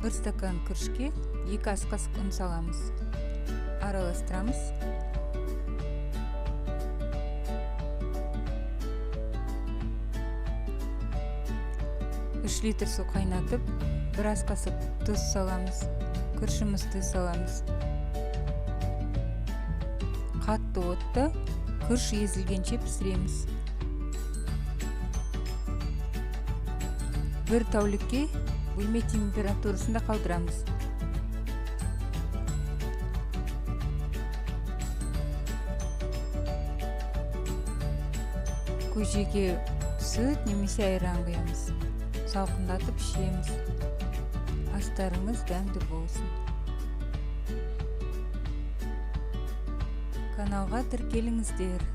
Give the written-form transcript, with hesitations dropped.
1 стакан күрішке 2 ас қасық ұн саламыз. Араластырамыз. Үш литр су қайнатып, 1 ас қасық тұз саламыз. Күрішімізді саламыз. Қатты отта күріш езілгенше пісіреміз. 1 тәулікке бөлме температурасында қалдырамыз. Көжеге сүт немесе айран құямыз. Салқындатып ішеміз. Астарыңыз дәмді болсын. Каналға тіркеліңіздер.